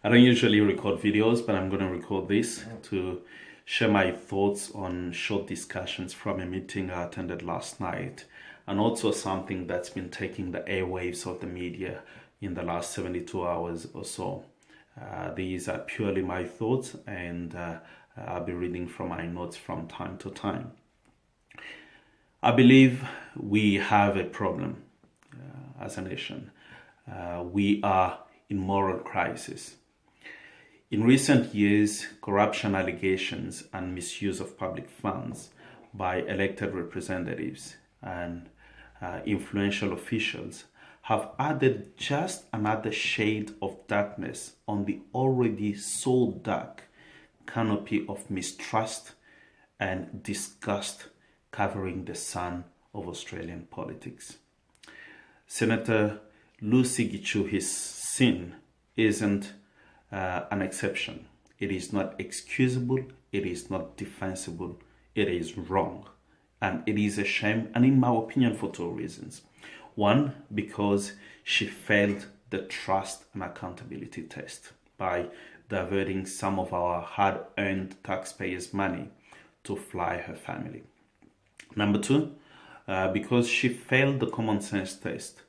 I don't usually record videos, but I'm going to record this to share my thoughts on short discussions from a meeting I attended last night, and also something that's been taking the airwaves of the media in the last 72 hours or so. These are purely my thoughts, and I'll be reading from my notes from time to time. I believe we have a problem as a nation. We are in moral crisis. In recent years, corruption allegations and misuse of public funds by elected representatives and influential officials have added just another shade of darkness on the already so dark canopy of mistrust and disgust covering the sun of Australian politics. Senator Lucy Gichuhi's sin isn't an exception. It is not excusable, it is not defensible, it is wrong. And it is a shame, and in my opinion, for two reasons. One, because she failed the trust and accountability test by diverting some of our hard-earned taxpayers' money to fly her family. Number two, because she failed the common sense test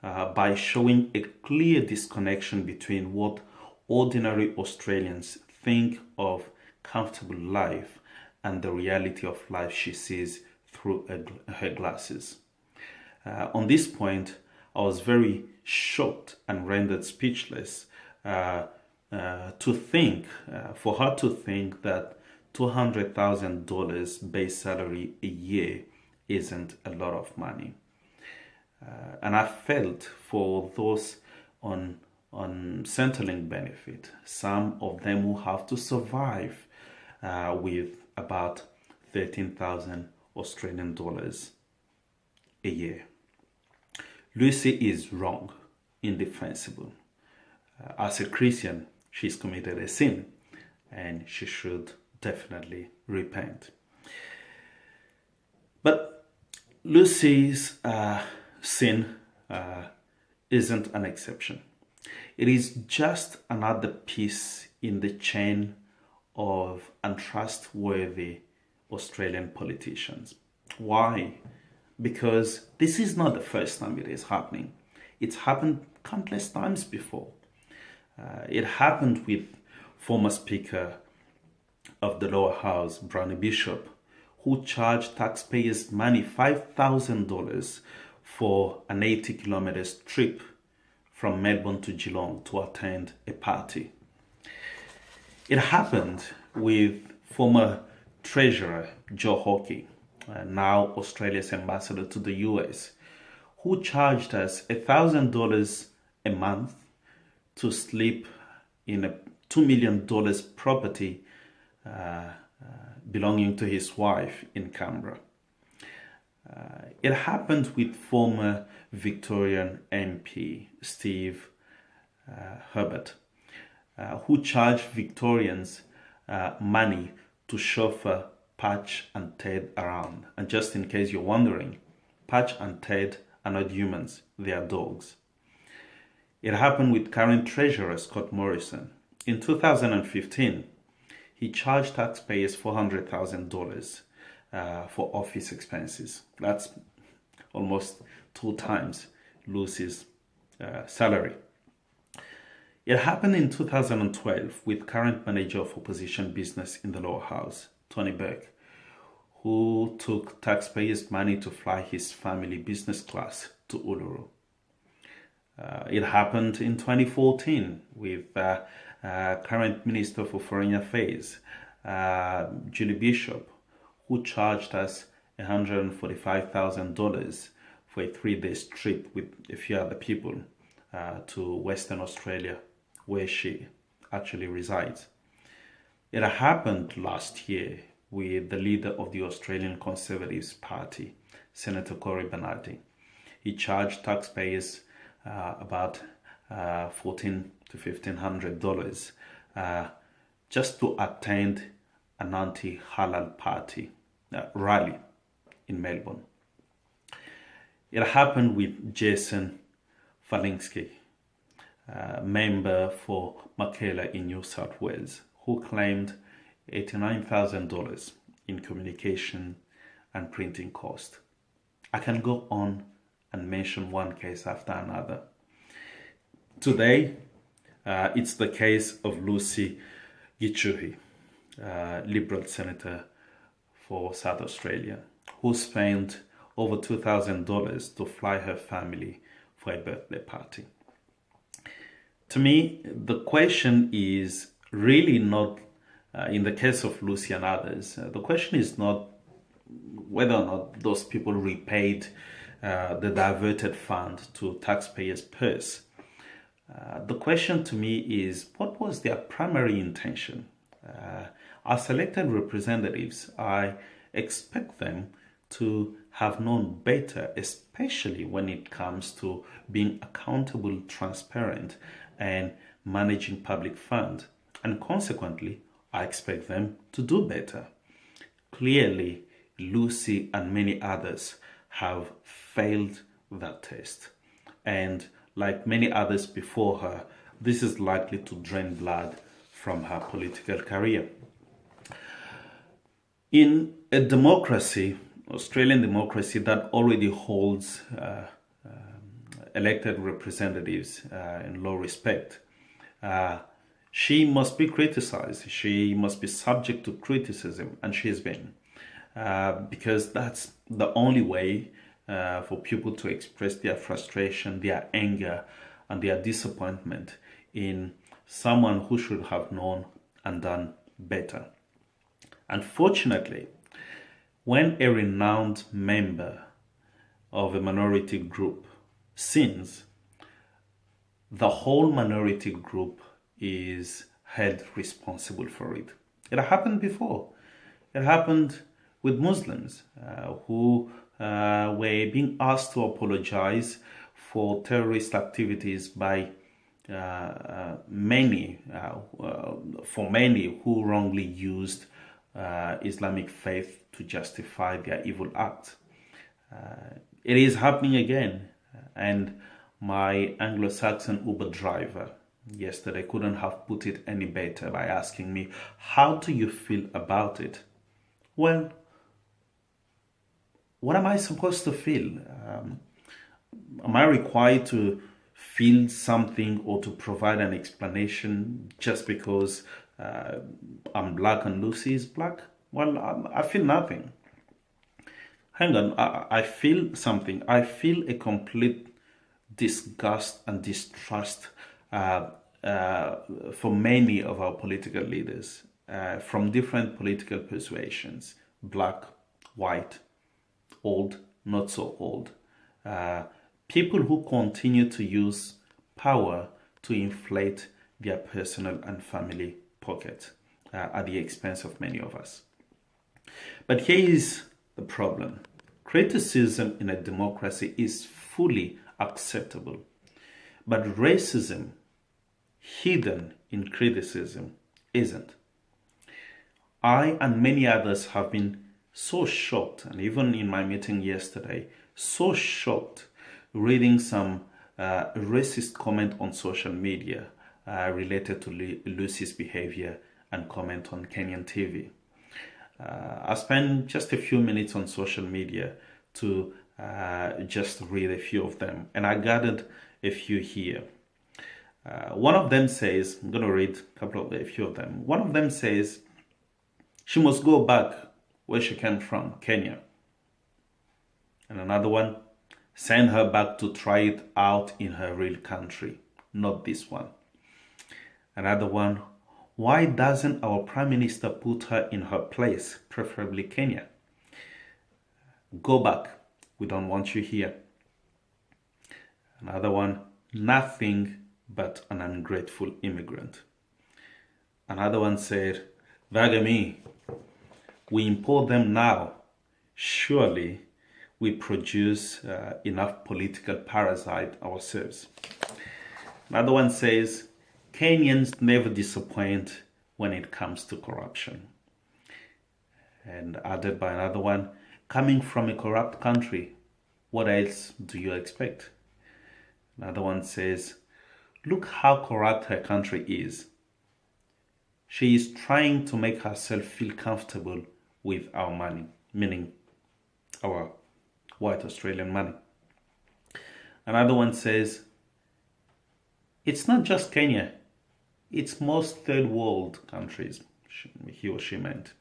by showing a clear disconnection between what ordinary Australians think of comfortable life and the reality of life she sees through her glasses. On this point, I was very shocked and rendered speechless for her to think that $200,000 base salary a year isn't a lot of money. And I felt for those on Centrelink benefit, some of them will have to survive with about 13,000 Australian dollars a year. Lucy is wrong, indefensible. As a Christian, she's committed a sin and she should definitely repent. But Lucy's sin isn't an exception. It is just another piece in the chain of untrustworthy Australian politicians. Why? Because this is not the first time it is happening. It's happened countless times before. It happened with former Speaker of the Lower House, Brownie Bishop, who charged taxpayers' money $5,000 for an 80-kilometers trip from Melbourne to Geelong to attend a party. It happened with former Treasurer Joe Hockey, now Australia's ambassador to the US, who charged us $1,000 a month to sleep in a $2 million property belonging to his wife in Canberra. It happened with former Victorian MP Steve Herbert, who charged Victorians money to chauffeur Patch and Ted around. And just in case you're wondering, Patch and Ted are not humans, they are dogs. It happened with current Treasurer Scott Morrison. In 2015, he charged taxpayers $400,000 for office expenses. That's almost 2 times Lucy's salary. It happened in 2012 with current manager of opposition business in the Lower House, Tony Burke, who took taxpayers' money to fly his family business class to Uluru. It happened in 2014 with current Minister for Foreign Affairs, Julie Bishop, who charged us $145,000 for a 3-day trip with a few other people to Western Australia, where she actually resides. It happened last year with the leader of the Australian Conservatives Party, Senator Cory Bernardi. He charged taxpayers about $1,400 to $1,500 just to attend an anti-halal party rally in Melbourne. It happened with Jason Falinsky, member for Makela in New South Wales, who claimed $89,000 in communication and printing cost. I can go on and mention one case after another. Today, it's the case of Lucy Gichuhi, Liberal Senator for South Australia, who spent over $2,000 to fly her family for a birthday party. To me, the question is really not, in the case of Lucy and others, the question is not whether or not those people repaid the diverted fund to taxpayers' purse. The question to me is, what was their primary intention? As elected representatives, I expect them to have known better, especially when it comes to being accountable, transparent, and managing public funds. And consequently, I expect them to do better. Clearly, Lucy and many others have failed that test. And like many others before her, this is likely to drain blood from her political career. In a democracy, Australian democracy, that already holds elected representatives in low respect, she must be criticized. She must be subject to criticism, and she has been. Because that's the only way for people to express their frustration, their anger, and their disappointment in someone who should have known and done better. Unfortunately, when a renowned member of a minority group sins, the whole minority group is held responsible for it. It happened before. It happened with Muslims who were being asked to apologize for terrorist activities by many who wrongly used Islamic faith to justify their evil act. It is happening again, and my Anglo-Saxon Uber driver yesterday couldn't have put it any better by asking me, how do you feel about it? Well, what am I supposed to feel? Am I required to feel something or to provide an explanation just because I'm black and Lucy is black? Well, I feel nothing. Hang on, I feel something. I feel a complete disgust and distrust for many of our political leaders from different political persuasions, black, white, old, not so old. People who continue to use power to inflate their personal and family pocket at the expense of many of us. But here is the problem. Criticism in a democracy is fully acceptable, but racism hidden in criticism isn't. I and many others have been so shocked, and even in my meeting yesterday, so shocked reading some racist comment on social media related to Lucy's behavior and comment on Kenyan TV. I spent just a few minutes on social media to just read a few of them, and I gathered a few here. One of them says, I'm going to read a few of them. One of them says, she must go back where she came from, Kenya. And another one, send her back to try it out in her real country, not this one. Another one, why doesn't our Prime Minister put her in her place, preferably Kenya? Go back, we don't want you here. Another one, nothing but an ungrateful immigrant. Another one said, Vagami, we import them now. Surely we produce enough political parasite ourselves. Another one says, Kenyans never disappoint when it comes to corruption. And added by another one, coming from a corrupt country, what else do you expect? Another one says, Look how corrupt her country is. She is trying to make herself feel comfortable with our money, meaning our white Australian money. Another one says, it's not just Kenya, it's most third world countries, he or she meant.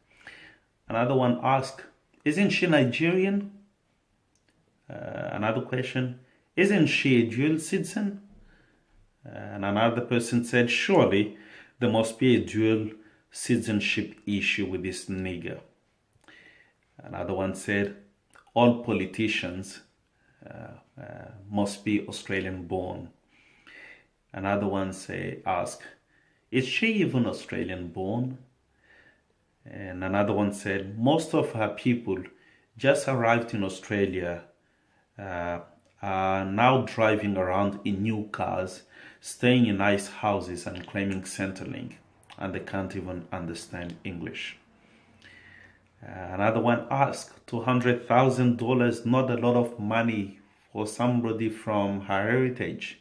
Another one asked, isn't she Nigerian? Another question, isn't she a dual citizen? And another person said, surely there must be a dual citizenship issue with this nigger. Another one said, all politicians must be Australian born. Another one asked, is she even Australian born? And another one said, most of her people just arrived in Australia, are now driving around in new cars, staying in nice houses and claiming Centrelink, and they can't even understand English. Another one asked, $200,000, not a lot of money for somebody from her heritage.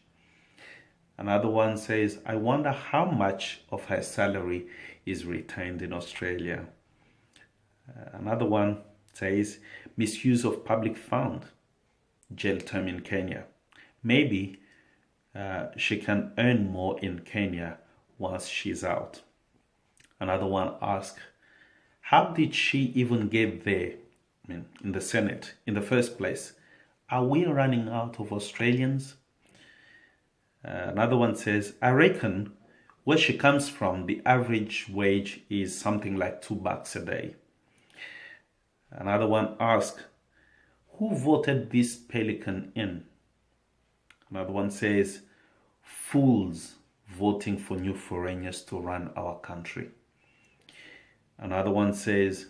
Another one says, I wonder how much of her salary is retained in Australia. Another one says, misuse of public fund, jail term in Kenya. Maybe she can earn more in Kenya once she's out. Another one asked, how did she even get there, in the Senate in the first place? Are we running out of Australians? Another one says, I reckon where she comes from, the average wage is something like $2 a day. Another one asked, who voted this pelican in? Another one says, fools voting for new foreigners to run our country. Another one says,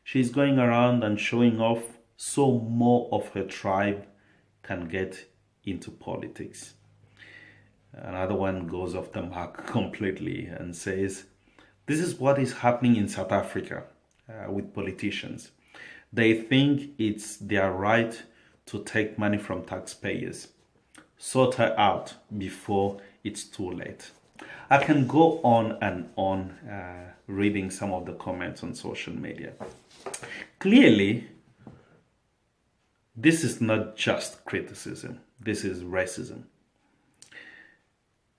she's going around and showing off so more of her tribe can get into politics. Another one goes off the mark completely and says, this is what is happening in South Africa with politicians. They think it's their right to take money from taxpayers. Sort her out before it's too late. I can go on and on reading some of the comments on social media. Clearly, this is not just criticism. This is racism.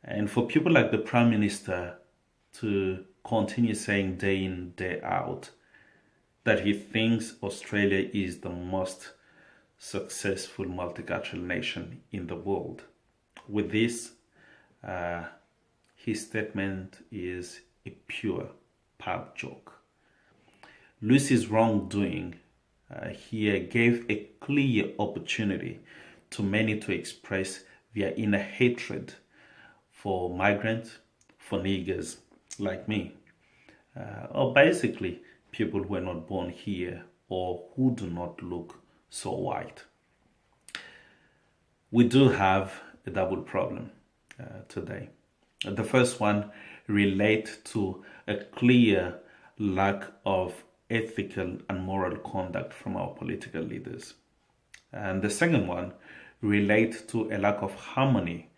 And for people like the Prime Minister to continue saying day in, day out that he thinks Australia is the most successful multicultural nation in the world. With this, his statement is a pure pub joke. Lucy's wrongdoing here gave a clear opportunity to many to express their inner hatred for migrants, for niggers like me, or basically people who are not born here or who do not look so white. We do have a double problem today. The first one relates to a clear lack of ethical and moral conduct from our political leaders. And the second one relates to a lack of harmony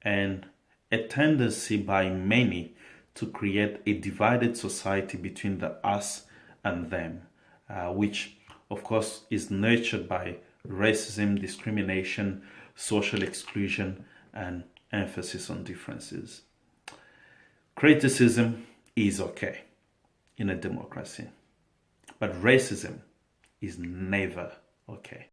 and a tendency by many to create a divided society between the us and them, which of course is nurtured by racism, discrimination, social exclusion, and emphasis on differences. Criticism is okay in a democracy, but racism is never okay.